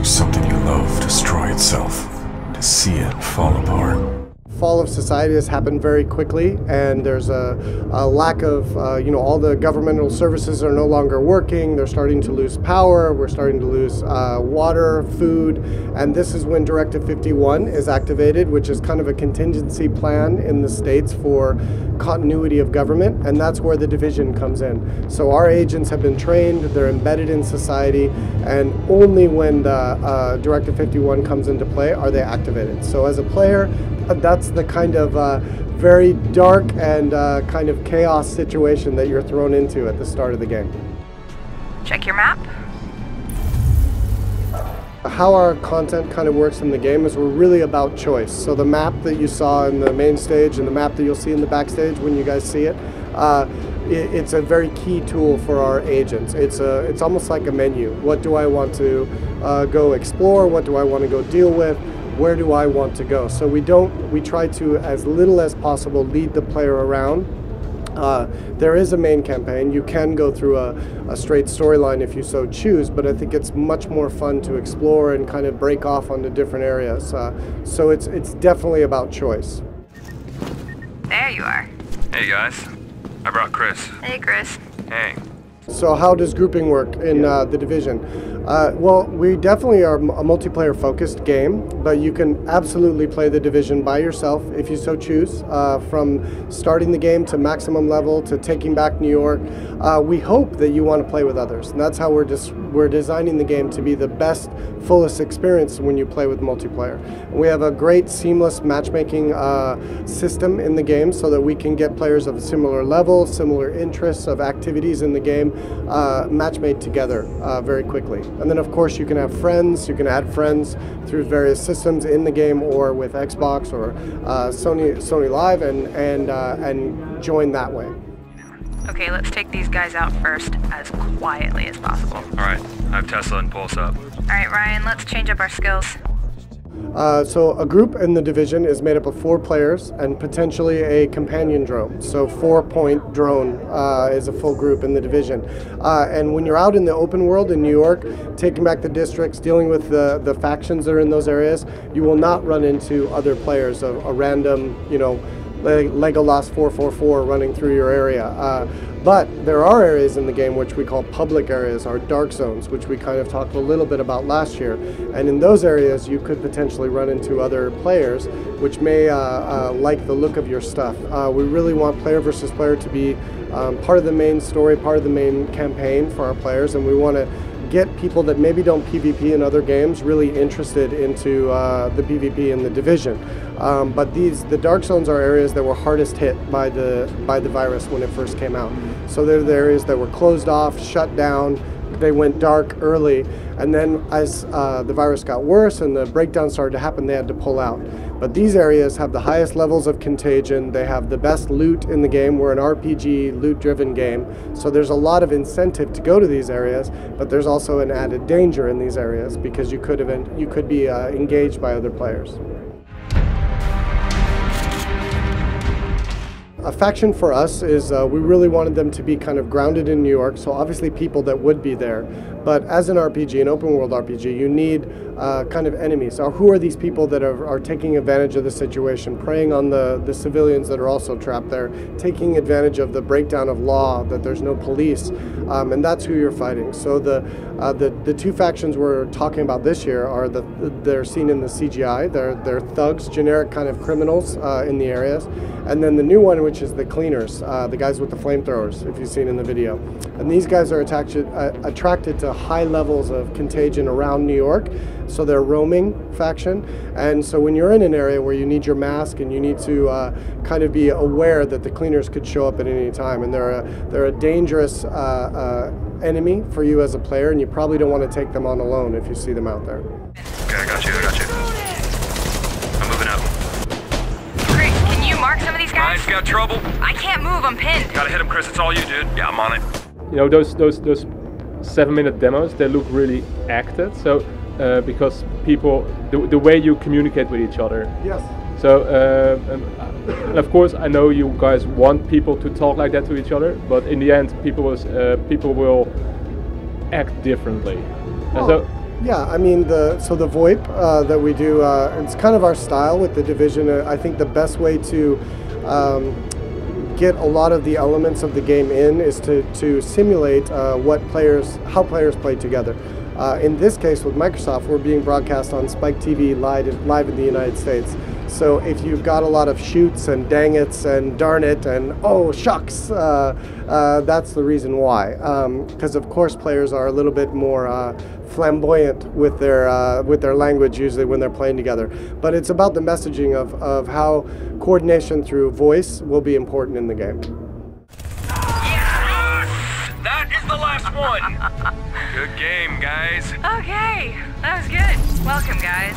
watch something you love destroy itself, to see it fall apart. Fall of society has happened very quickly, and there's a lack of, all the governmental services are no longer working. They're starting to lose power. We're starting to lose water, food, and this is when Directive 51 is activated, which is kind of a contingency plan in the States for continuity of government, and that's where the division comes in. So our agents have been trained, they're embedded in society, and only when the Directive 51 comes into play are they activated. So as a player, that's the kind of very dark and kind of chaos situation that you're thrown into at the start of the game. Check your map. How our content kind of works in the game is we're really about choice. So the map that you saw in the main stage and the map that you'll see in the backstage when you guys see it, it's a very key tool for our agents. It's almost like a menu. What do I want to go explore? What do I want to go deal with? Where do I want to go? So we try to, as little as possible, lead the player around. There is a main campaign. You can go through a straight storyline if you so choose, but I think it's much more fun to explore and kind of break off onto different areas. So it's definitely about choice. There you are. Hey guys, I brought Chris. Hey, Chris. Hey. So how does grouping work in the Division? Well, we definitely are a multiplayer focused game, but you can absolutely play the Division by yourself if you so choose, from starting the game to maximum level to taking back New York. We hope that you want to play with others, and that's how we're designing the game to be the best, fullest experience when you play with multiplayer. We have a great seamless matchmaking system in the game so that we can get players of a similar level, similar interests of activities in the game match made together very quickly. And then of course you can have friends, you can add friends through various systems in the game or with Xbox or Sony Live and join that way. Okay, let's take these guys out first as quietly as possible. Alright, I have Tesla and Pulse up. Alright, Ryan, let's change up our skills. So a group in the Division is made up of 4 players and potentially a companion drone. So 4-point drone is a full group in the Division. And when you're out in the open world in New York, taking back the districts, dealing with the factions that are in those areas, you will not run into other players, a random, Legolas 444 running through your area. But there are areas in the game which we call public areas, or dark zones, which we kind of talked a little bit about last year. And in those areas, you could potentially run into other players which may like the look of your stuff. We really want player versus player to be part of the main story, part of the main campaign for our players, and we want to get people that maybe don't PvP in other games really interested into the PvP in the Division. But the dark zones are areas that were hardest hit by the virus when it first came out. So they're the areas that were closed off, shut down. They went dark early, and then as the virus got worse and the breakdown started to happen, they had to pull out. But these areas have the highest levels of contagion. They have the best loot in the game. We're an RPG loot-driven game, so there's a lot of incentive to go to these areas. But there's also an added danger in these areas because you could be engaged by other players. A faction for us is we really wanted them to be kind of grounded in New York, so obviously people that would be there. But as an RPG, an open world RPG, you need kind of enemies. So who are these people that are taking advantage of the situation, preying on the civilians that are also trapped there, taking advantage of the breakdown of law, that there's no police, and that's who you're fighting. So the 2 factions we're talking about this year are they're seen in the CGI. They're thugs, generic kind of criminals in the areas. And then the new one, which is the cleaners, the guys with the flamethrowers, if you've seen in the video. And these guys are attracted to high levels of contagion around New York, so they're a roaming faction. And so when you're in an area where you need your mask and you need to kind of be aware that the cleaners could show up at any time, and they're a dangerous enemy for you as a player, and you probably don't want to take them on alone if you see them out there. Okay, I got you. I'm moving up. Chris, can you mark some of these guys? Ryan's got trouble. I can't move, I'm pinned. Gotta hit him, Chris, it's all you, dude. Yeah, I'm on it. Those 7-minute demos, they look really acted. So because people, the way you communicate with each other. Yes. So and of course I know you guys want people to talk like that to each other, but in the end people will act differently. And so Yeah, I mean, the VoIP that we do, it's kind of our style with the Division. I think the best way to get a lot of the elements of the game in is to simulate how players play together. In this case with Microsoft, we're being broadcast on Spike TV live in the United States. So if you've got a lot of shoots and dang it's and darn it and oh shucks, that's the reason why. Because of course players are a little bit more flamboyant with their language usually when they're playing together. But it's about the messaging of how coordination through voice will be important in the game. Yes! That is the last one! Good game, guys. Okay, that was good. Welcome, guys.